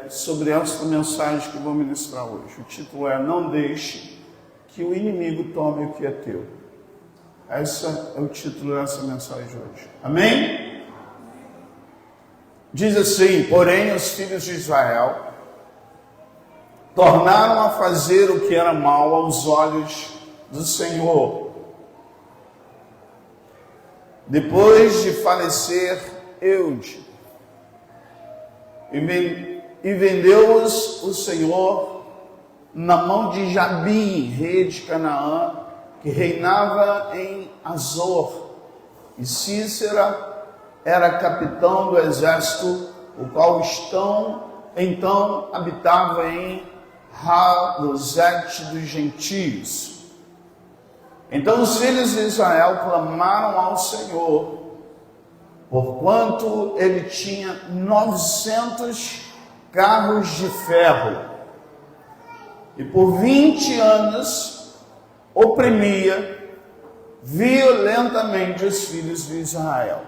Sobre essa mensagem que vou ministrar hoje. O título é: Não deixe que o inimigo tome o que é teu. Esse é o título dessa mensagem de hoje. Amém? Diz assim: porém os filhos de Israel tornaram a fazer o que era mal aos olhos do Senhor. Depois de falecer Eude, e vendeu-os o Senhor na mão de Jabim, rei de Canaã, que reinava em Azor. E Cícera era capitão do exército, o qual então habitava em Harosete dos gentios. Então os filhos de Israel clamaram ao Senhor, porquanto ele tinha 900 carros de ferro, e por 20 anos oprimia violentamente os filhos de Israel.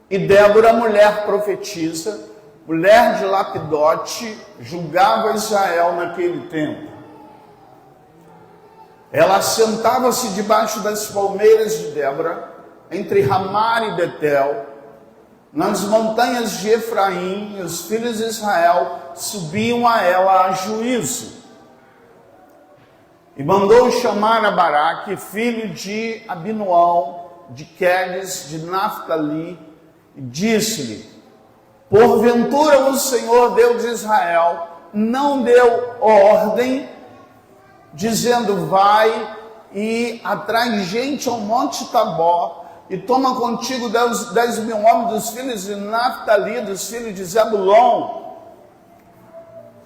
E Débora, mulher profetisa, mulher de Lapidote, julgava Israel naquele tempo. Ela sentava-se debaixo das palmeiras de Débora, entre Ramá e Betel, nas montanhas de Efraim, e os filhos de Israel subiam a ela a juízo. E mandou chamar a Baraque, filho de Abinoão, de Quedes, de Naphtali, e disse-lhe: porventura o Senhor Deus de Israel não deu ordem, dizendo: vai e atrai gente ao monte Tabor, e toma contigo 10.000 homens dos filhos de Naphtali, dos filhos de Zebulon,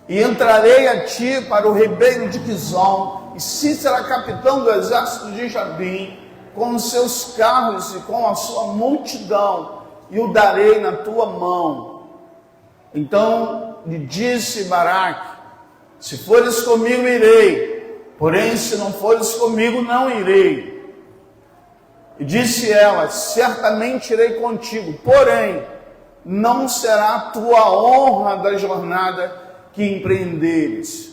e entrarei a ti para o ribeiro de Quizon, e Cícera, capitão do exército de Jabim, com os seus carros e com a sua multidão, e o darei na tua mão. Então lhe disse Baraque: se fores comigo, irei, porém se não fores comigo, não irei. E disse ela: certamente irei contigo, porém não será a tua honra da jornada que empreenderes,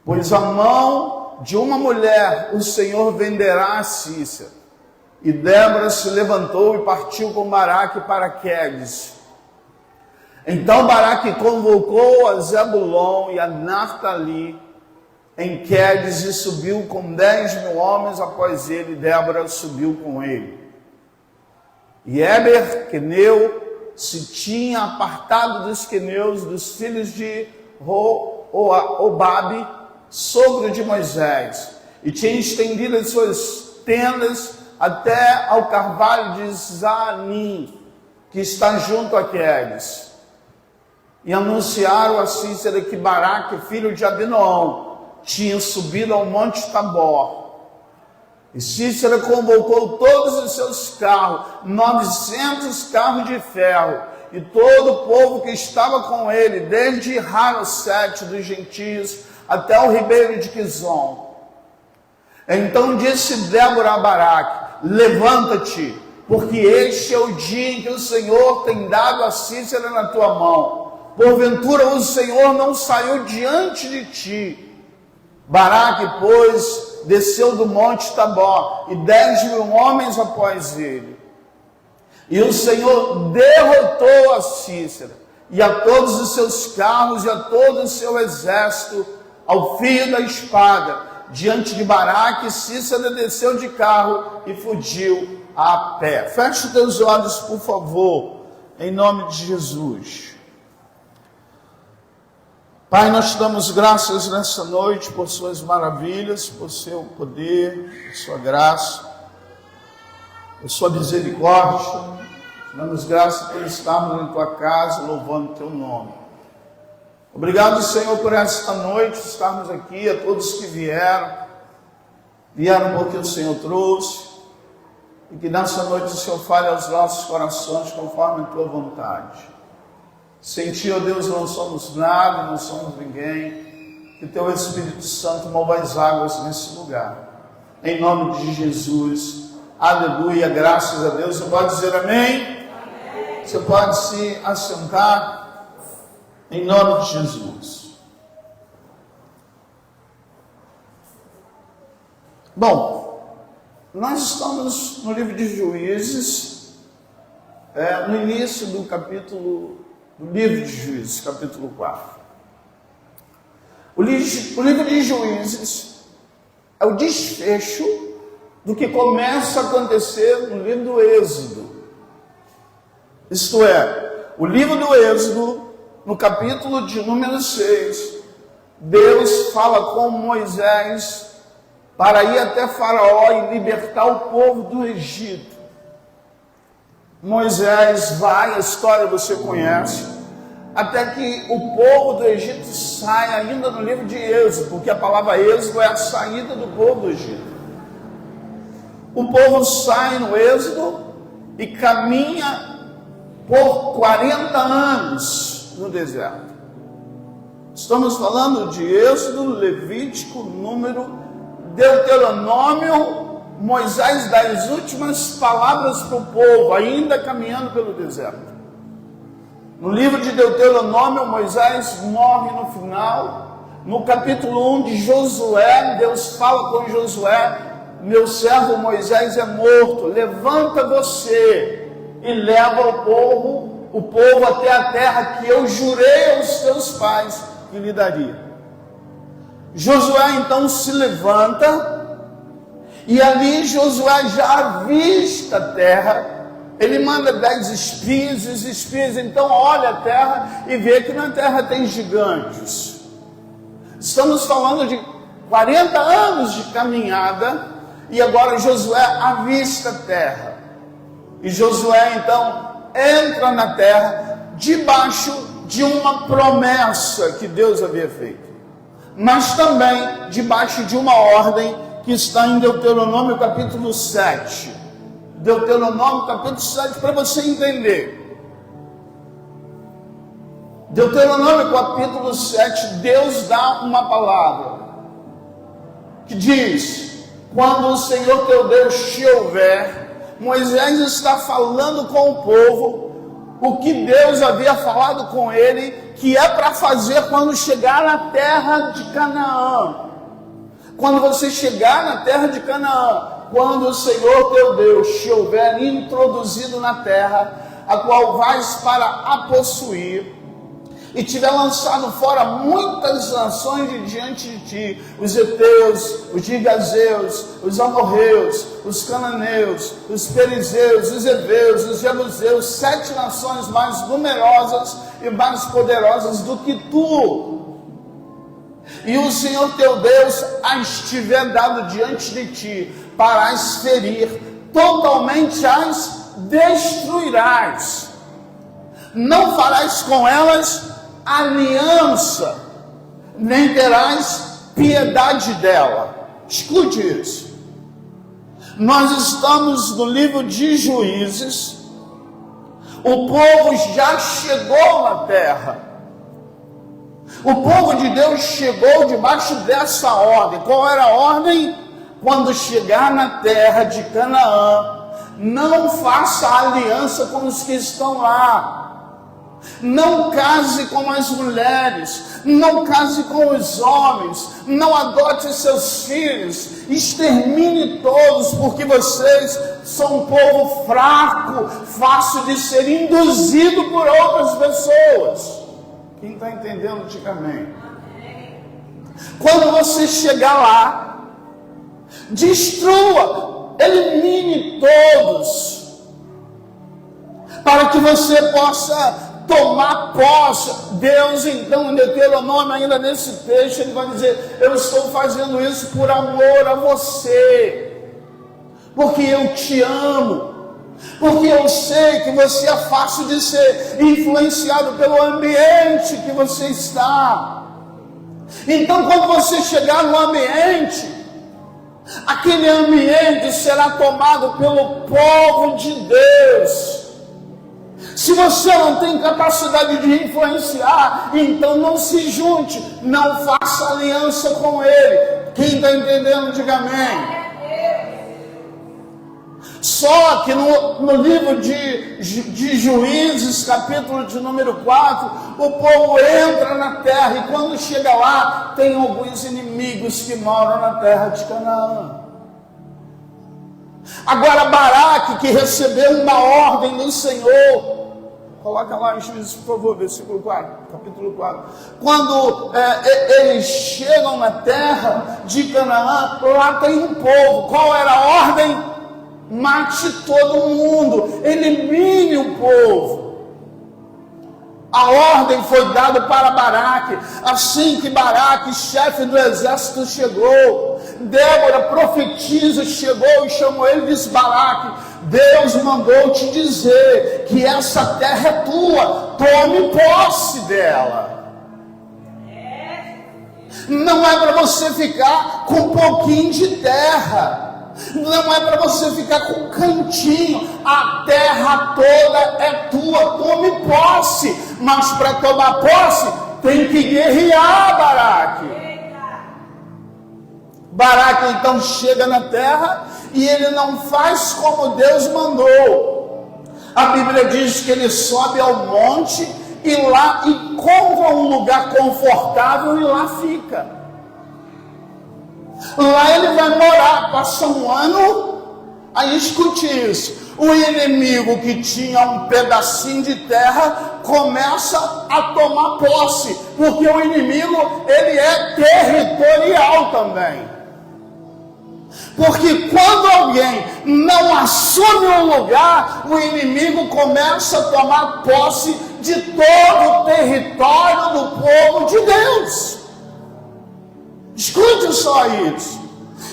pois a mão de uma mulher o Senhor venderá a Cícera. E Débora se levantou e partiu com Baraque para Quedes. Então Baraque convocou a Zebulon e a Naphtali em Quedes, e subiu com 10.000 homens após ele. Débora subiu com ele. E Heber, queneu, se tinha apartado dos queneus, dos filhos de Obabe, sogro de Moisés, e tinha estendido as suas tendas até ao carvalho de Zanim, que está junto a Quedes. E anunciaram a Cícera que Baraque, filho de Abinoão, tinha subido ao monte Tabor. E Cícera convocou todos os seus carros, 900 carros de ferro, e todo o povo que estava com ele, desde Harosete dos gentios até o ribeiro de Quizon. Então disse Débora a Baraque: levanta-te, porque este é o dia em que o Senhor tem dado a Cícera na tua mão. Porventura o Senhor não saiu diante de ti. Baraque, pois, desceu do monte Tabor, e 10.000 homens após ele. E o Senhor derrotou a Cícera, e a todos os seus carros, e a todo o seu exército, ao fio da espada. Diante de Baraque, Cícera desceu de carro e fugiu a pé. Feche os teus olhos, por favor, em nome de Jesus. Pai, nós te damos graças nessa noite por suas maravilhas, por seu poder, por sua graça, por sua misericórdia. Te damos graças por estarmos em tua casa, louvando o teu nome. Obrigado, Senhor, por esta noite, estarmos aqui, a todos que vieram porque o Senhor trouxe, e que nessa noite o Senhor fale aos nossos corações conforme a tua vontade. Sem ti, ó Deus, não somos nada, não somos ninguém. Que teu Espírito Santo mova as águas nesse lugar. Em nome de Jesus. Aleluia, graças a Deus. Você pode dizer amém? Amém. Você pode se assentar. Em nome de Jesus. Bom, nós estamos no livro de Juízes, no início do livro de Juízes, capítulo 4. O livro de Juízes é o desfecho do que começa a acontecer no livro do Êxodo. Isto é, o livro do Êxodo, no capítulo de número 6, Deus fala com Moisés para ir até Faraó e libertar o povo do Egito. Moisés vai, a história você conhece, até que o povo do Egito sai, ainda no livro de Êxodo, porque a palavra Êxodo é a saída do povo do Egito. O povo sai no Êxodo e caminha por 40 anos no deserto. Estamos falando de Êxodo, Levítico, Número, Deuteronômio. Moisés dá as últimas palavras para o povo, ainda caminhando pelo deserto. No livro de Deuteronômio, Moisés morre no final. No capítulo 1 de Josué, Deus fala com Josué: meu servo Moisés é morto, levanta você e leva o povo até a terra que eu jurei aos teus pais que lhe daria. Josué então se levanta, e ali Josué já avista a terra. Ele manda 10 espias, e os espias então olham a terra e vê que na terra tem gigantes. Estamos falando de 40 anos de caminhada, e agora Josué avista a terra. E Josué então entra na terra debaixo de uma promessa que Deus havia feito, mas também debaixo de uma ordem que está em Deuteronômio capítulo 7. Deuteronômio capítulo 7, para você entender. Deuteronômio capítulo 7, Deus dá uma palavra que diz: quando o Senhor teu Deus te houver. Moisés está falando com o povo o que Deus havia falado com ele, que é para fazer quando chegar na terra de Canaã. Quando você chegar na terra de Canaã, quando o Senhor teu Deus te houver introduzido na terra, a qual vais para a possuir, e tiver lançado fora muitas nações de diante de ti, os heteus, os gigazeus, os amorreus, os cananeus, os perizeus, os heveus, os jebuseus, 7 nações mais numerosas e mais poderosas do que tu. E o Senhor teu Deus as tiver dado diante de ti, para as ferir, totalmente as destruirás. Não farás com elas aliança, nem terás piedade dela. Escute isso. Nós estamos no livro de Juízes. O povo já chegou na terra. O povo de Deus chegou debaixo dessa ordem. Qual era a ordem? Quando chegar na terra de Canaã, não faça aliança com os que estão lá. Não case com as mulheres, não case com os homens, não adote seus filhos, extermine todos, porque vocês são um povo fraco, fácil de ser induzido por outras pessoas. Quem está entendendo, diga amém. Quando você chegar lá, destrua, elimine todos, para que você possa tomar posse. Deus então, em Deuteronômio, ainda nesse texto, ele vai dizer: eu estou fazendo isso por amor a você, porque eu te amo, porque eu sei que você é fácil de ser influenciado pelo ambiente que você está. Então, quando você chegar no ambiente, aquele ambiente será tomado pelo povo de Deus. Se você não tem capacidade de influenciar, então não se junte, não faça aliança com ele. Quem está entendendo, diga amém. Só que no livro de Juízes, capítulo de número 4, o povo entra na terra, e quando chega lá, tem alguns inimigos que moram na terra de Canaã. Agora Baraque, que recebeu uma ordem do Senhor, coloca lá em Juízes, por favor, versículo 4, capítulo 4. Quando eles chegam na terra de Canaã, lá tem um povo. Qual era a ordem? Mate todo mundo, elimine o povo. A ordem foi dada para Baraque. Assim que Baraque, chefe do exército, chegou, Débora, profetisa, chegou e chamou ele e disse: Baraque, Deus mandou te dizer que essa terra é tua, tome posse dela. Não é para você ficar com um pouquinho de terra, não é para você ficar com um cantinho, a terra toda é tua, tome posse. Mas para tomar posse, tem que guerrear, Baraque. Baraque então chega na terra e ele não faz como Deus mandou. A Bíblia diz que ele sobe ao monte e lá encontra um lugar confortável e lá fica. Lá ele vai morar, passa um ano. Aí escute isso: o inimigo que tinha um pedacinho de terra começa a tomar posse, porque o inimigo, ele é territorial também. Porque quando alguém não assume um lugar, o inimigo começa a tomar posse de todo o território do povo de Deus. Escute só isso.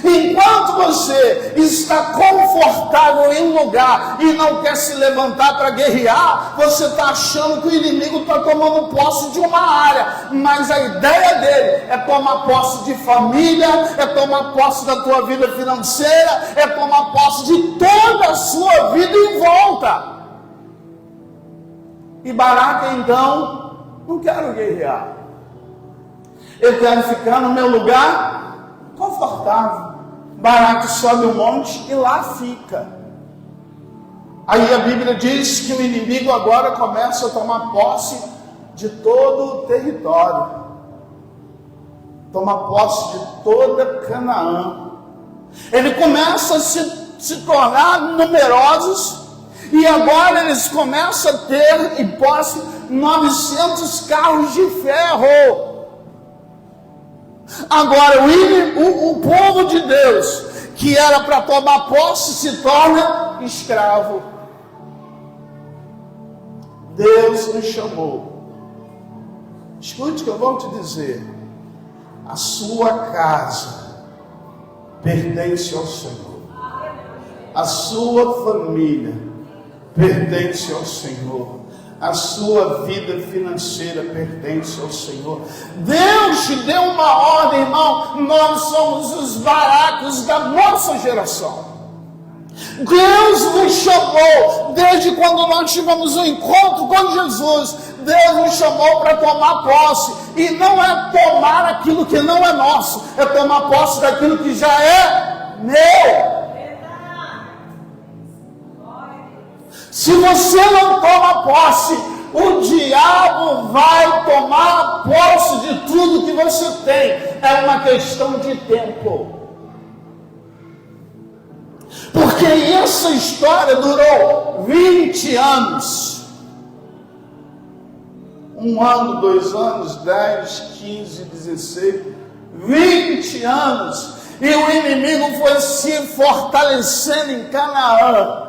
Enquanto você está confortável em um lugar e não quer se levantar para guerrear, você está achando que o inimigo está tomando posse de uma área, mas a ideia dele é tomar posse de família, é tomar posse da tua vida financeira, é tomar posse de toda a sua vida em volta. E Baraque então: não quero guerrear, eu quero ficar no meu lugar confortável. Baraque sobe o monte e lá fica. Aí a Bíblia diz que o inimigo agora começa a tomar posse de todo o território, tomar posse de toda Canaã. Ele começa a se tornar numerosos, e agora eles começam a ter em posse 900 carros de ferro. Agora o povo de Deus, que era para tomar posse, se torna escravo. Deus nos chamou. Escute o que eu vou te dizer: a sua casa pertence ao Senhor, a sua família pertence ao Senhor, a sua vida financeira pertence ao Senhor. Deus te deu uma ordem, irmão. Nós somos os Baraques da nossa geração. Deus nos chamou, desde quando nós tivemos um encontro com Jesus, Deus nos chamou para tomar posse. E não é tomar aquilo que não é nosso, é tomar posse daquilo que já é meu. Se você não toma posse, o diabo vai tomar posse de tudo que você tem. É uma questão de tempo. Porque essa história durou 20 anos. 1 ano, 2 anos, 10, 15, 16, 20 anos. E o inimigo foi se fortalecendo em Canaã.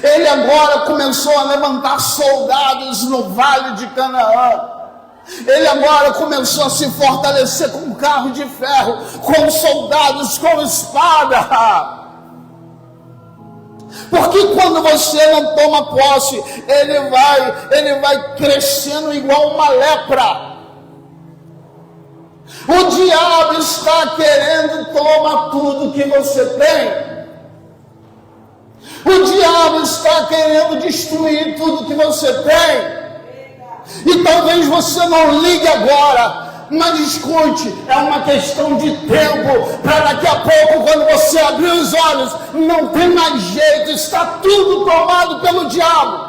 Ele agora começou a levantar soldados no vale de Canaã. Ele agora começou a se fortalecer com carro de ferro, com soldados, com espada. Porque quando você não toma posse, ele vai crescendo igual uma lepra. O diabo está querendo tomar tudo que você tem. O diabo está querendo destruir tudo que você tem. E talvez você não ligue agora, Mas escute, é uma questão de tempo, para daqui a pouco, quando você abrir os olhos, não tem mais jeito, está tudo tomado pelo diabo.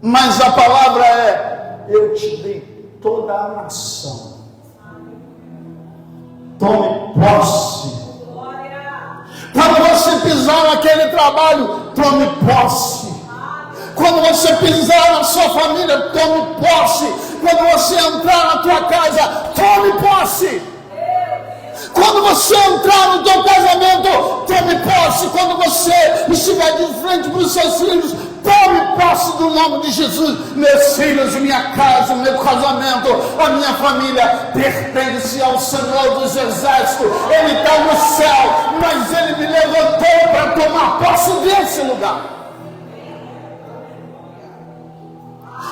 Mas a palavra é: eu te dei toda a nação. Tome posse. Quando você pisar naquele trabalho, tome posse. Quando você pisar na sua família, tome posse. Quando você entrar na tua casa, tome posse. Quando você entrar no teu casamento, tome posse. Quando você estiver de frente para os seus filhos, tome posse do nome de Jesus. Meus filhos, minha casa, meu casamento, a minha família pertence ao Senhor dos Exércitos. Ele está no céu, mas Ele me levantou para tomar posse desse lugar.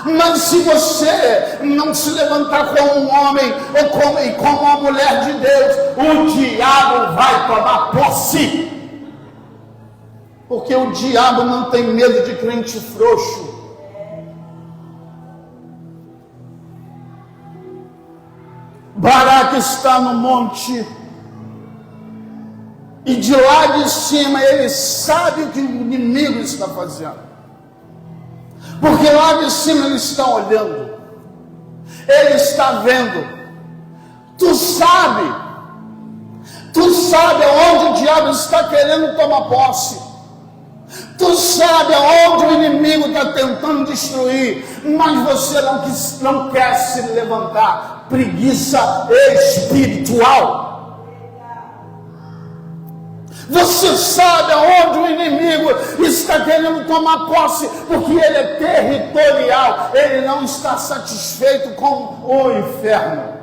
Mas se você não se levantar como um homem ou como uma mulher de Deus, o diabo vai tomar posse. Porque o diabo não tem medo de crente frouxo. Baraque está no monte, e de lá de cima ele sabe o que o inimigo está fazendo. Porque lá de cima ele está olhando, ele está vendo. Tu sabe aonde o diabo está querendo tomar posse. Tu sabe aonde o inimigo está tentando destruir, mas você não quer se levantar. Preguiça espiritual. Você sabe aonde o inimigo está querendo tomar posse, porque ele é territorial, ele não está satisfeito com o inferno.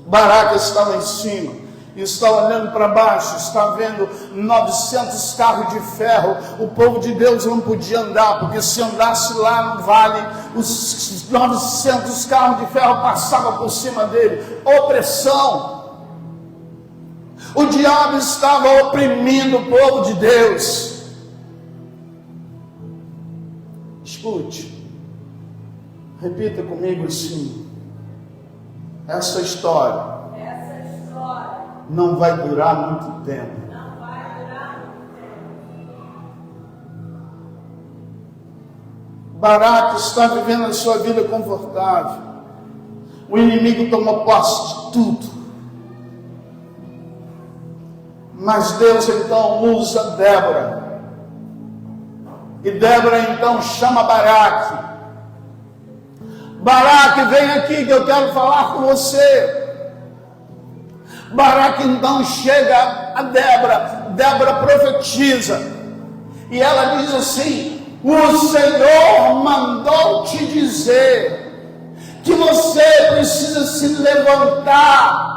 Baraque está lá em cima, está olhando para baixo, está vendo 900 carros de ferro. O povo de Deus não podia andar, porque se andasse lá no vale, os 900 carros de ferro passavam por cima dele. Opressão. O diabo estava oprimindo o povo de Deus. Escute, repita comigo assim: essa história não vai durar muito tempo. Baraque está vivendo a sua vida confortável. O inimigo tomou posse de tudo. Mas Deus então usa Débora. E Débora então chama Baraque. Baraque, vem aqui que eu quero falar com você. Baraque então chega a Débora. Débora profetiza. E ela diz assim: o Senhor mandou te dizer que você precisa se levantar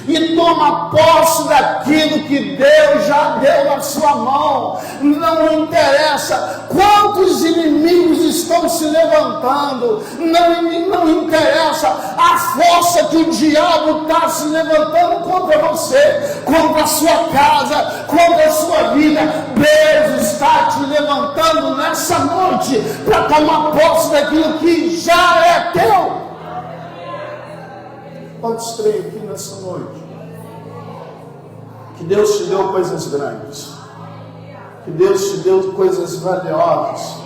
e toma posse daquilo que Deus já deu na sua mão. Não interessa quantos inimigos estão se levantando, não interessa a força que o diabo está se levantando contra você, contra a sua casa, contra a sua vida. Deus está te levantando nessa noite para tomar posse daquilo que já é teu. Quantos creem aqui nessa noite que Deus te deu coisas grandes, que Deus te deu coisas valiosas,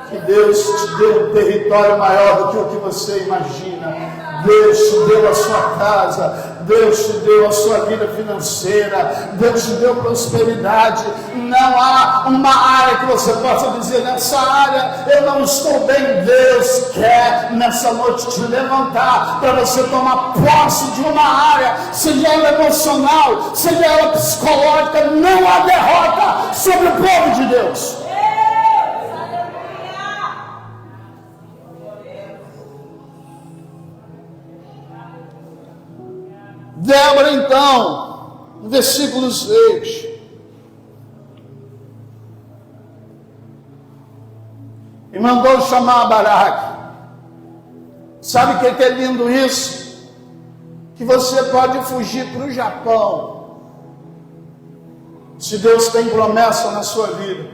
que Deus te deu um território maior do que o que você imagina? Deus te deu a sua casa, Deus te deu a sua vida financeira, Deus te deu prosperidade. Não há uma área que você possa dizer: nessa área eu não estou bem. Deus quer nessa noite te levantar para você tomar posse de uma área, seja ela emocional, seja ela psicológica. Não há derrota sobre o povo de Deus. Débora então, no versículo 6, e mandou chamar Baraque. Sabe o que é lindo isso? Que você pode fugir para o Japão. Se Deus tem promessa na sua vida,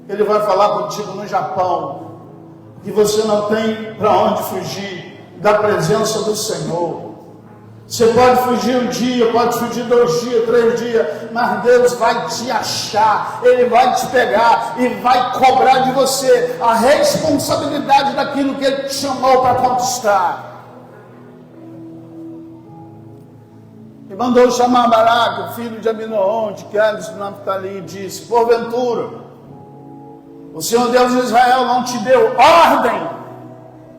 Ele vai falar contigo no Japão. que você não tem para onde fugir da presença do Senhor. Você pode fugir um dia, pode fugir 2 dias, 3 dias, mas Deus vai te achar, Ele vai te pegar e vai cobrar de você a responsabilidade daquilo que Ele te chamou para conquistar. E mandou chamar Baraque, filho de Abinoam, de Quedes de Naftali, e disse: porventura, o Senhor Deus de Israel não te deu ordem?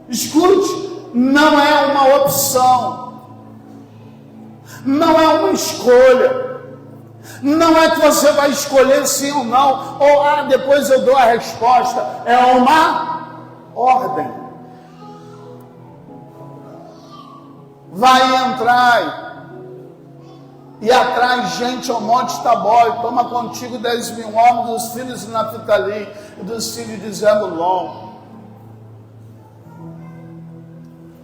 Escute, não é uma opção. Não é uma escolha, não é que você vai escolher sim ou não, ou depois eu dou a resposta, é uma ordem. Vai entrar e atrai gente ao monte Tabor, e toma contigo 10.000 homens dos filhos de Naftali e dos filhos de Zebulon.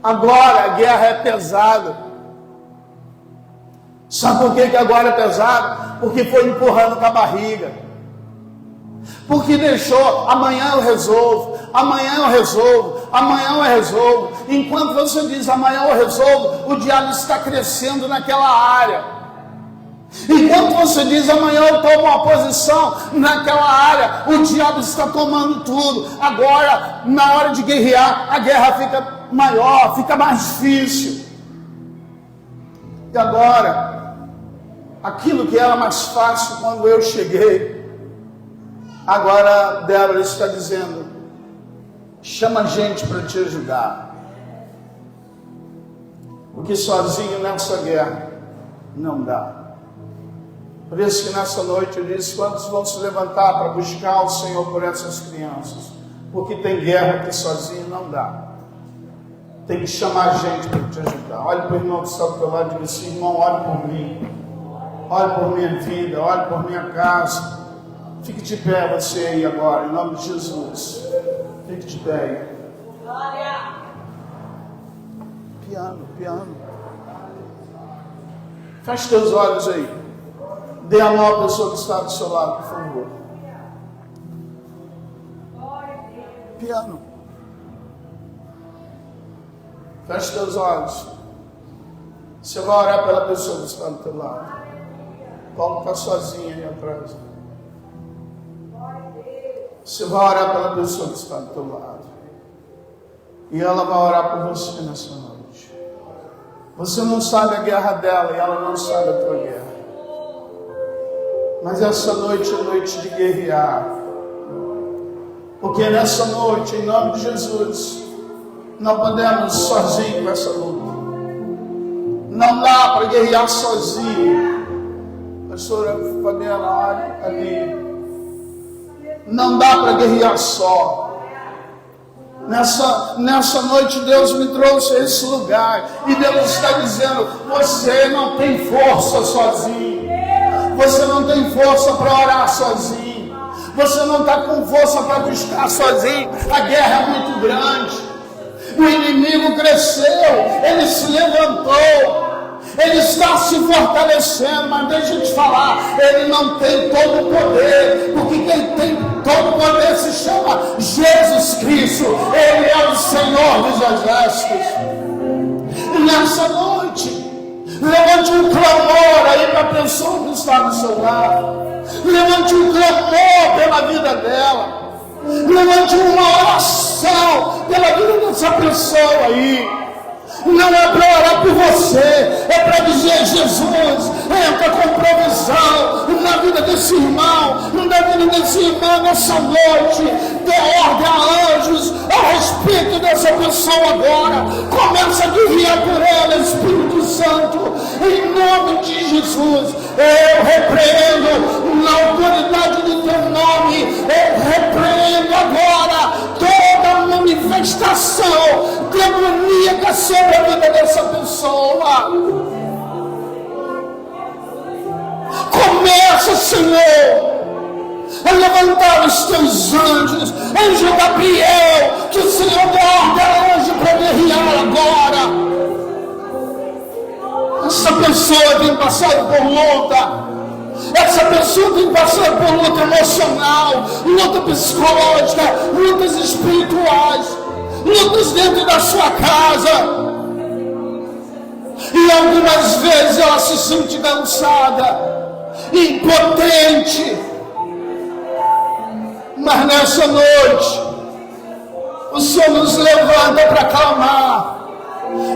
Agora a guerra é pesada. Sabe por que agora é pesado? Porque foi empurrando com a barriga. Porque deixou, amanhã eu resolvo, amanhã eu resolvo, amanhã eu resolvo. Enquanto você diz amanhã eu resolvo, o diabo está crescendo naquela área. Enquanto você diz amanhã eu tomo uma posição naquela área, o diabo está tomando tudo. Agora, na hora de guerrear, a guerra fica maior, fica mais difícil. E agora, aquilo que era mais fácil quando eu cheguei, agora Débora está dizendo: chama gente para te ajudar. Porque sozinho nessa guerra não dá. Por isso que nessa noite eu disse: quantos vão se levantar para buscar o Senhor por essas crianças? Porque tem guerra que sozinho não dá. Tem que chamar gente para te ajudar. Olhe para o irmão que está do teu lado e diga assim: irmão, olhe por mim. Olhe por minha vida, olhe por minha casa. Fique de pé você aí agora, em nome de Jesus. Fique de pé aí. Piano. Feche teus olhos aí. Dê a mão à pessoa que está do seu lado, por favor. Piano. Feche teus olhos. Você vai orar pela pessoa que está do teu lado. Paulo está sozinho aí atrás. Você vai orar pela pessoa que está do teu lado. E ela vai orar por você nessa noite. Você não sabe a guerra dela e ela não sabe a tua guerra. Mas essa noite é noite de guerrear. Porque nessa noite, em nome de Jesus, não podemos sozinhos com essa luta. Não dá para guerrear sozinho. Pastora Fabiana, olha ali. Não dá para guerrear só. Nessa noite Deus me trouxe a esse lugar. E Deus está dizendo: você não tem força sozinho. Você não tem força para orar sozinho. Você não está com força para buscar sozinho. A guerra é muito grande. O inimigo cresceu. Ele se levantou. Ele está se fortalecendo, mas deixa eu te falar, ele não tem todo o poder, porque quem tem todo o poder se chama Jesus Cristo. Ele é o Senhor dos Exércitos. E nessa noite, levante um clamor aí para a pessoa que está do seu lado. Levante um clamor pela vida dela. Levante uma oração pela vida dessa pessoa aí. Não é para orar por você, é para dizer: Jesus, entra com provisão na vida desse irmão, na vida desse irmão nessa noite. Dê ordem a anjos a respeito dessa pessoa agora. Começa a guiar por ela, Espírito Santo, em nome de Jesus. Eu repreendo na autoridade do teu nome, eu repreendo agora toda manifestação demoníaca sobre a vida dessa pessoa. Começa, Senhor, a levantar os teus anjos, anjo Gabriel, que o Senhor guarda anjo para guerrear agora. Essa pessoa tem passado por luta. Essa pessoa tem passado por luta emocional, luta psicológica, lutas espirituais. lutas dentro da sua casa. E algumas vezes ela se sente cansada, impotente. Mas nessa noite, o Senhor nos levanta para clamar.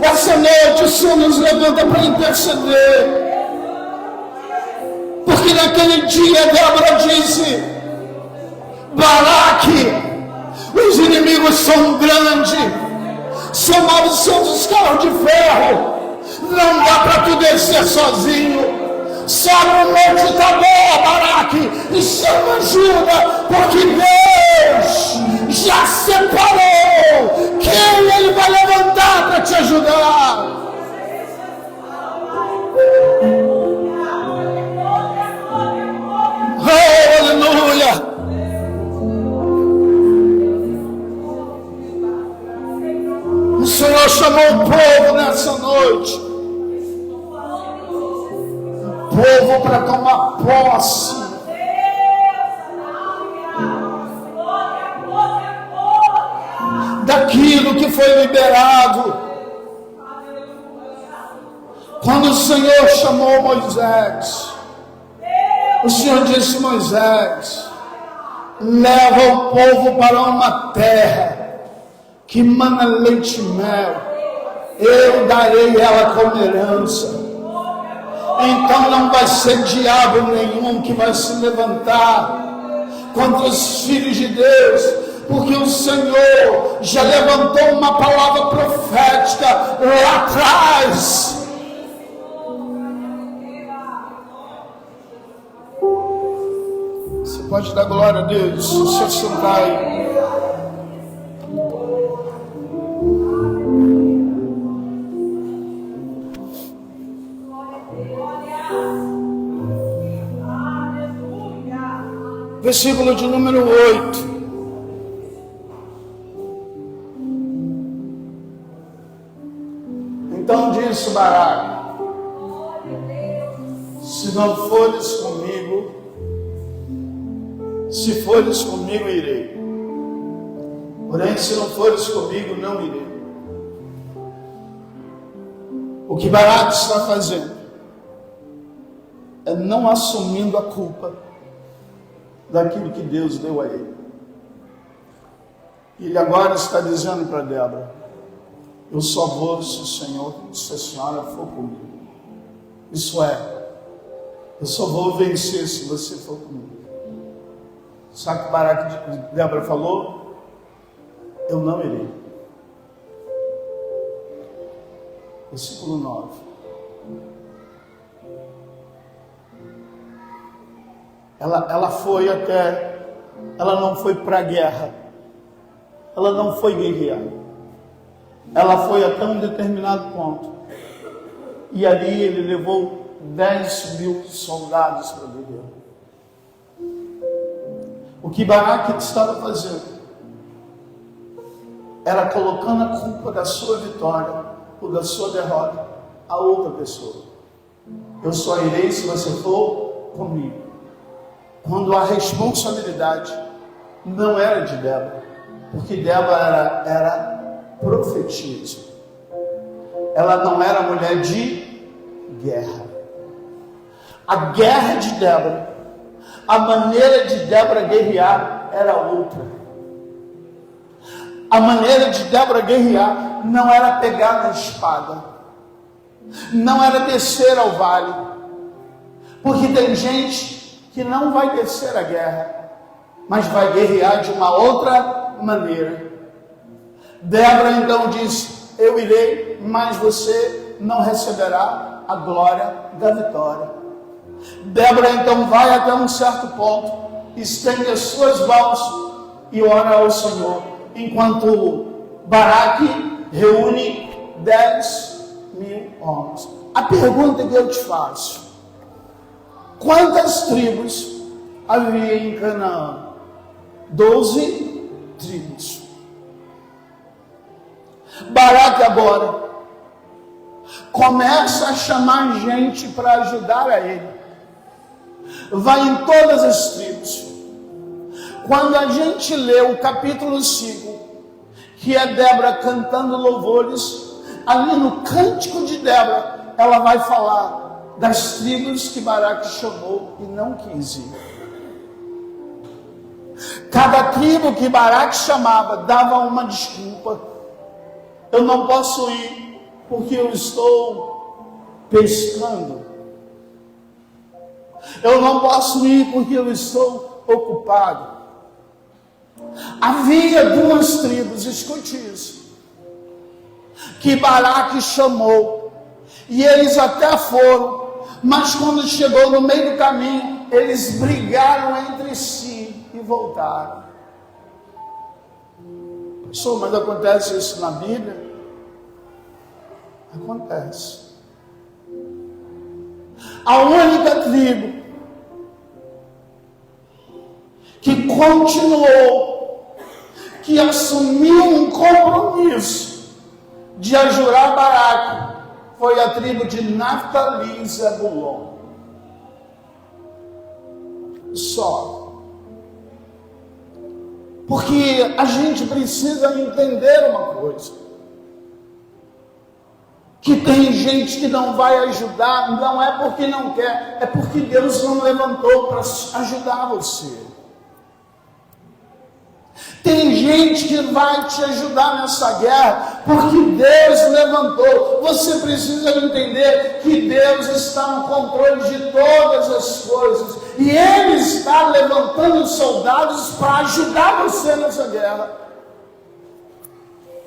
Essa noite o Senhor nos levanta para interceder. Porque naquele dia Débora disse: Baraque, os inimigos são grandes, são 900 carros de ferro, não dá para tu descer sozinho. Sobe o monte Tabor, Baraque, e chama ajuda, porque Deus já separou quem Ele vai levantar para te ajudar. Oh, aleluia! O Senhor chamou o povo nessa noite, o povo para tomar posse daquilo que foi liberado. Quando o Senhor chamou Moisés, o Senhor disse: Moisés, leva o povo para uma terra que mana leite e mel, eu darei ela como herança. Então não vai ser diabo nenhum que vai se levantar contra os filhos de Deus, porque o Senhor já levantou uma palavra profética lá atrás. Você pode dar glória a Deus, se sentar aí. Versículo de número 8. Então disse Baraque: se não fores comigo, se fores comigo, irei. Porém, se não fores comigo, não irei. O que Baraque está fazendo é não assumindo a culpa daquilo que Deus deu a ele. Ele agora está dizendo para Débora: eu só vou se o Senhor, se a senhora for comigo. Isso é, eu só vou vencer se você for comigo. Sabe o que Baraque, Débora falou? Eu não irei. Versículo 9. Ela foi até, ela não foi para a guerra, ela não foi guerrear, ela foi até um determinado ponto, e ali ele levou 10.000 soldados para a guerra. O que Baraque estava fazendo era colocando a culpa da sua vitória ou da sua derrota a outra pessoa. Eu só irei se você for comigo. Quando a responsabilidade não era de Débora, porque Débora era profetisa. Ela não era mulher de guerra. A guerra de Débora, a maneira de Débora guerrear era outra. A maneira de Débora guerrear não era pegar na espada, não era descer ao vale, porque tem gente que não vai descer a guerra, mas vai guerrear de uma outra maneira. Débora então disse: eu irei, mas você não receberá a glória da vitória. Débora então vai até um certo ponto, estende as suas mãos e ora ao Senhor, enquanto Baraque reúne 10.000 homens. A pergunta que eu te faço: quantas tribos havia em Canaã? 12 tribos. Baraque agora começa a chamar gente para ajudar a ele. Vai em todas as tribos. Quando a gente lê o capítulo 5, que é Débora cantando louvores. Ali no cântico de Débora, ela vai falar das tribos que Baraque chamou e não quis ir. Cada tribo que Baraque chamava dava uma desculpa. Eu não posso ir porque eu estou pescando. Eu não posso ir porque eu estou ocupado. Havia duas tribos, escute isso, que Baraque chamou, e eles até foram, mas quando chegou no meio do caminho, eles brigaram entre si e voltaram. Pastor, mas acontece isso na Bíblia? Acontece. A única tribo que continuou, que assumiu um compromisso de ajudar Baraque, foi a tribo de Naftali e Zebulon. Só. Porque a gente precisa entender uma coisa. Que tem gente que não vai ajudar, não é porque não quer, é porque Deus não levantou para ajudar você. Tem gente que vai te ajudar nessa guerra, porque Deus levantou. Você precisa entender que Deus está no controle de todas as coisas. E Ele está levantando soldados para ajudar você nessa guerra.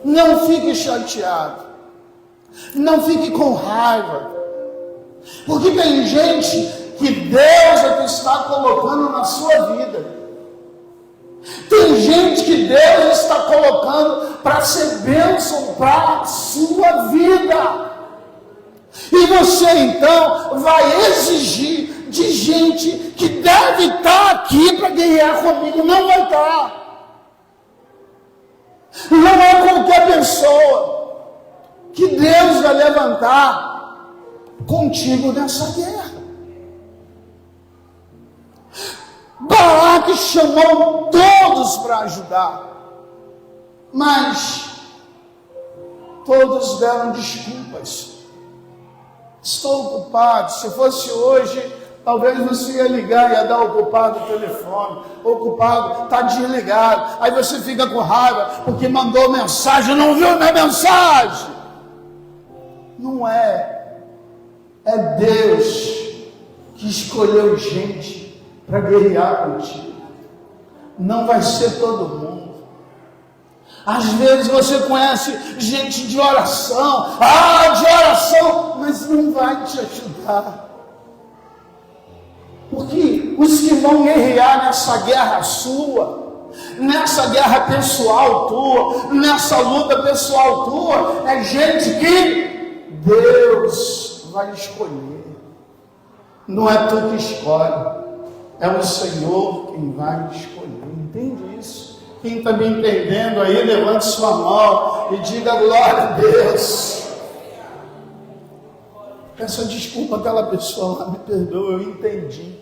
Não fique chateado. Não fique com raiva. Porque tem gente que Deus é que está colocando na sua vida. Tem gente que Deus está colocando para ser bênção para a sua vida. E você então vai exigir de gente que deve estar aqui para guerrear comigo. Não vai estar. Não é qualquer pessoa que Deus vai levantar contigo nessa guerra. Baraque chamou todos para ajudar, mas todos deram desculpas. Estou ocupado. Se fosse hoje, talvez você ia ligar, ia dar ocupado o telefone. Ocupado, está desligado. Aí você fica com raiva porque mandou mensagem, não viu minha mensagem. Não é. É Deus que escolheu gente para guerrear contigo. Não vai ser todo mundo. Às vezes você conhece gente de oração, mas não vai te ajudar. Porque os que vão guerrear nessa guerra sua, nessa guerra pessoal tua, nessa luta pessoal tua, é gente que Deus vai escolher. Não é tu que escolhe. É o Senhor quem vai escolher. Entende isso? Quem está me entendendo aí, levante sua mão e diga glória a Deus. Peça desculpa àquela pessoa lá, me perdoa, eu entendi.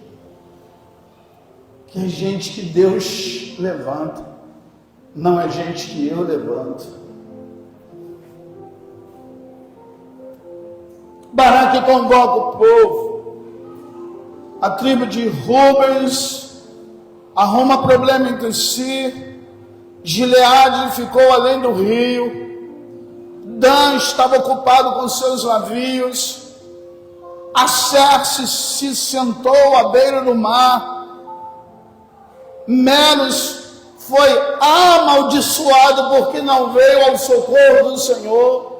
Que é gente que Deus levanta, não é gente que eu levanto. Baraque convoca o povo. A tribo de Rubens arruma problema entre si. Gileade ficou além do rio. Dan estava ocupado com seus navios. Asser se sentou à beira do mar. Menos foi amaldiçoado porque não veio ao socorro do Senhor.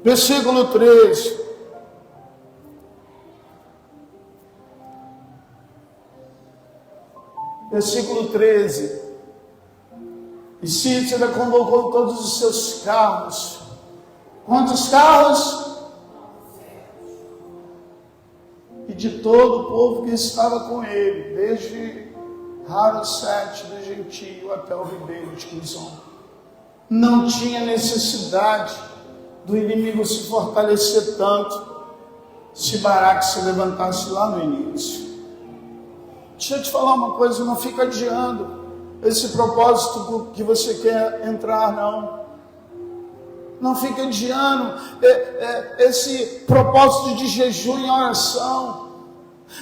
Versículo 13. Versículo 13. E Cícera convocou todos os seus carros. Quantos carros? E de todo o povo que estava com ele, desde Harosete do gentio até o ribeiro de Quizon. Não tinha necessidade do inimigo se fortalecer tanto se Baraque se levantasse lá no início. Deixa eu te falar uma coisa, não fica adiando esse propósito que você quer entrar, não. Não fica adiando esse propósito de jejum e oração.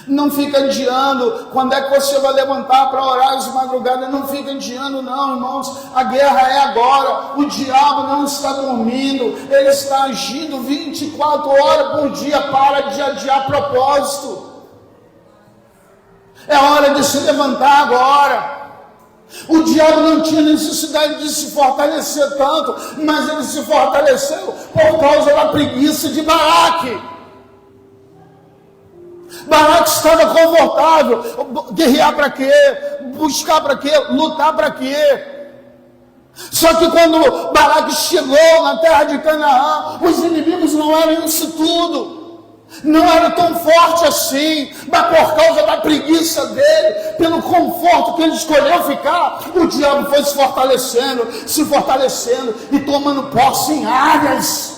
Não fica adiando quando é que você vai levantar para orar de madrugada. Não fica adiando, não, irmãos. A guerra é agora. O diabo não está dormindo. Ele está agindo 24 horas por dia. Para de adiar propósito. É hora de se levantar agora. O diabo não tinha necessidade de se fortalecer tanto, mas ele se fortaleceu por causa da preguiça de Baraque. Baraque estava confortável. Guerrear para quê? Buscar para quê? Lutar para quê? Só que quando Baraque chegou na terra de Canaã, os inimigos não eram isso tudo. Não era tão forte assim, mas por causa da preguiça dele, pelo conforto que ele escolheu ficar, o diabo foi se fortalecendo e tomando posse em áreas.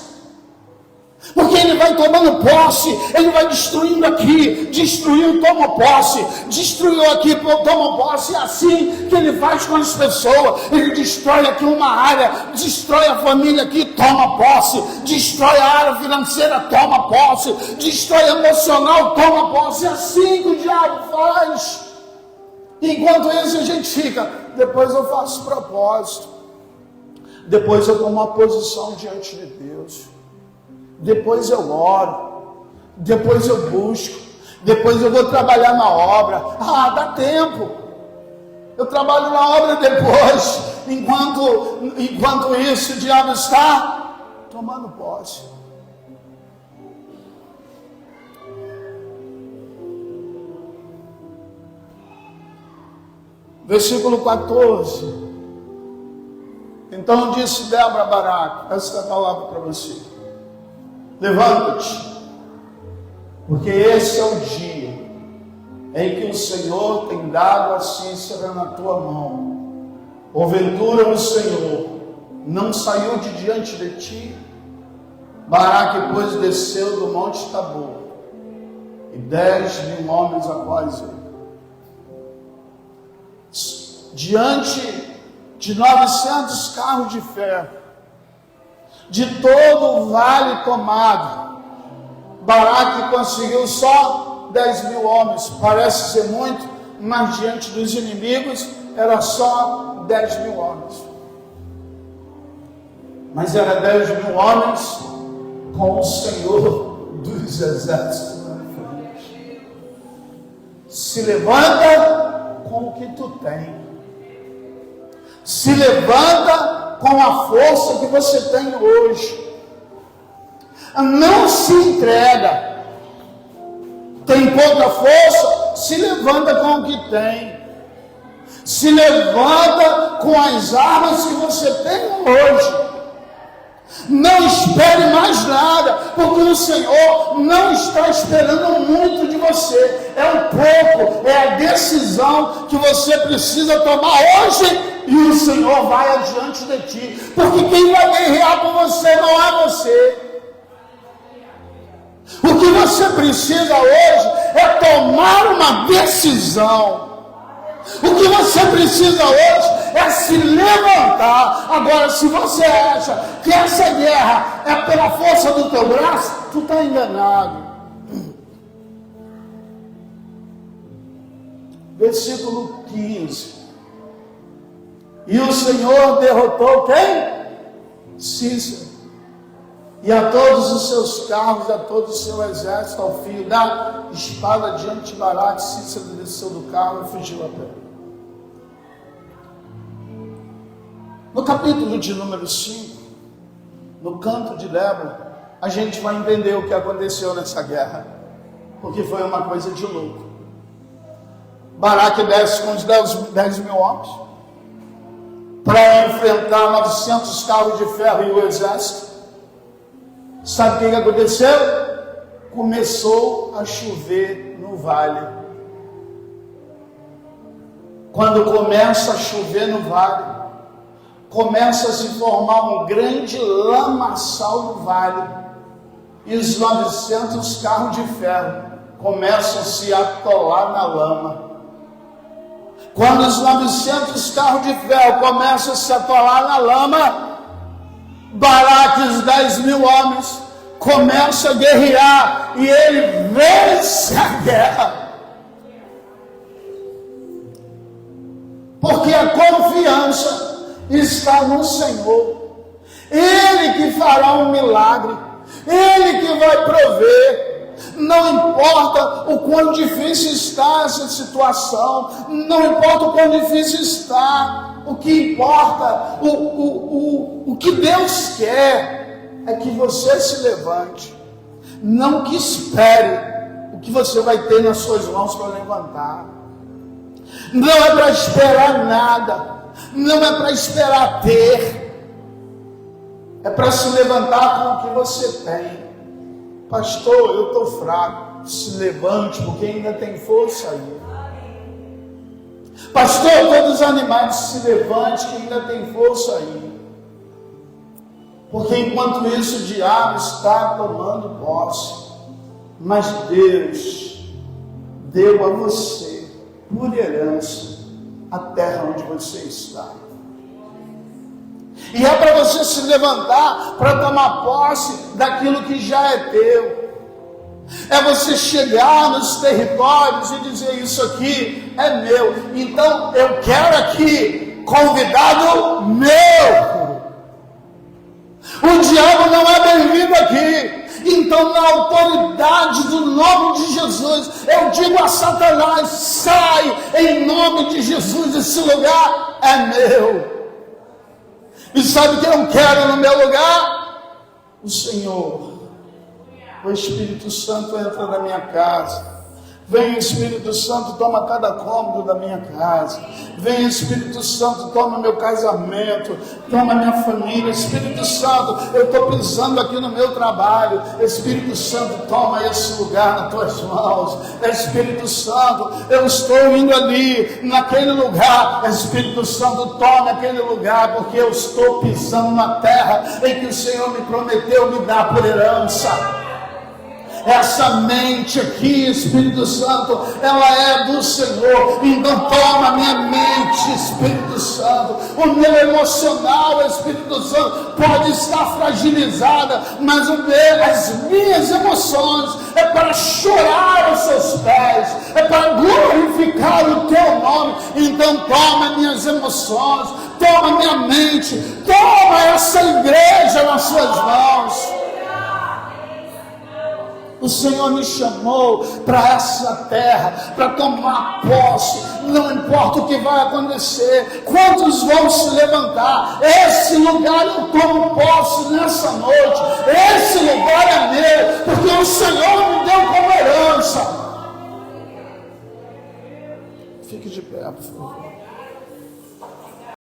Porque ele vai tomando posse, ele vai destruindo aqui, destruiu, toma posse, destruiu aqui, toma posse. É assim que ele faz com as pessoas. Ele destrói aqui uma área, destrói a família aqui, toma posse, destrói a área financeira, toma posse, destrói emocional, toma posse. É assim que o diabo faz. Enquanto isso a gente fica, depois eu faço propósito, depois eu tomo uma posição diante de Deus. Depois eu oro, depois eu busco, depois eu vou trabalhar na obra. Ah, dá tempo. Eu trabalho na obra depois, enquanto isso o diabo está tomando posse. Versículo 14. Então disse Débora a Baraque, essa é a palavra para você. Levanta-te, porque esse é o dia em que o Senhor tem dado a Cícera na tua mão. Porventura o Senhor não saiu de diante de ti? Baraque, pois, desceu do monte Tabor, e 10.000 homens após ele. Diante de 900 carros de ferro, de todo o vale tomado, Baraque conseguiu só 10.000 homens. Parece ser muito, mas diante dos inimigos era só 10.000 homens. Mas era 10.000 homens com o Senhor dos exércitos na frente. Se levanta com o que tu tem. Se levanta com a força que você tem hoje. Não se entrega. Tem pouca força? Se levanta com o que tem. Se levanta com as armas que você tem hoje. Não espere mais nada, porque o Senhor não está esperando muito de você. É um pouco, é a decisão que você precisa tomar hoje. E o Senhor vai adiante de ti, porque quem vai guerrear por você não é você. O que você precisa hoje é tomar uma decisão. O que você precisa hoje é se levantar. Agora, se você acha que essa guerra é pela força do teu braço, tu está enganado. Versículo 15. E o Senhor derrotou quem? Cícera. E a todos os seus carros, a todo o seu exército, ao fio da espada diante de Baraque, Cícera desceu do carro e fugiu a pé. No capítulo de número 5, no canto de Débora, a gente vai entender o que aconteceu nessa guerra, porque foi uma coisa de louco. Baraque desce com os 10.000 homens para enfrentar 900 carros de ferro e o exército. Sabe o que aconteceu? Começou a chover no vale. Quando começa a chover no vale, começa a se formar um grande lamaçal no vale. E os 900 carros de ferro começam a se atolar na lama. Quando os 900 carros de ferro começam a se atolar na lama, Baraque e os 10.000 homens começam a guerrear e ele vence a guerra. Porque a confiança está no Senhor. Ele que fará um milagre, Ele que vai prover. Não importa o quão difícil está essa situação, não importa o quão difícil está, o que importa, o que Deus quer é que você se levante, não que espere o que você vai ter nas suas mãos para levantar. Não é para esperar nada, não é para esperar ter, é para se levantar com o que você tem. Pastor, eu estou fraco. Se levante, porque ainda tem força aí. Pastor, todos os animais, se levante, que ainda tem força aí. Porque enquanto isso o diabo está tomando posse. Mas Deus deu a você, por herança, a terra onde você está. E é para você se levantar para tomar posse daquilo que já é teu. É você chegar nos territórios e dizer: isso aqui é meu. Então eu quero aqui convidado meu. O diabo não é bem-vindo aqui. Então, na autoridade do nome de Jesus, eu digo a Satanás: sai em nome de Jesus, esse lugar é meu. E sabe o que eu quero no meu lugar? O Senhor. O Espírito Santo entra na minha casa. Vem, Espírito Santo, toma cada cômodo da minha casa. Vem, Espírito Santo, toma meu casamento, toma minha família. Espírito Santo, eu estou pisando aqui no meu trabalho. Espírito Santo, toma esse lugar nas tuas mãos. Espírito Santo, eu estou indo ali, naquele lugar. Espírito Santo, toma aquele lugar, porque eu estou pisando na terra em que o Senhor me prometeu me dar por herança. Essa mente aqui, Espírito Santo, ela é do Senhor. Então toma minha mente, Espírito Santo. O meu emocional, Espírito Santo, pode estar fragilizada, mas as minhas emoções é para chorar aos seus pés, é para glorificar o teu nome. Então toma minhas emoções, toma minha mente, toma essa igreja nas suas mãos. O Senhor me chamou para essa terra, para tomar posse. Não importa o que vai acontecer, quantos vão se levantar. Esse lugar eu tomo posse nessa noite. Esse lugar é meu, porque o Senhor me deu como herança. Fique de pé, por favor.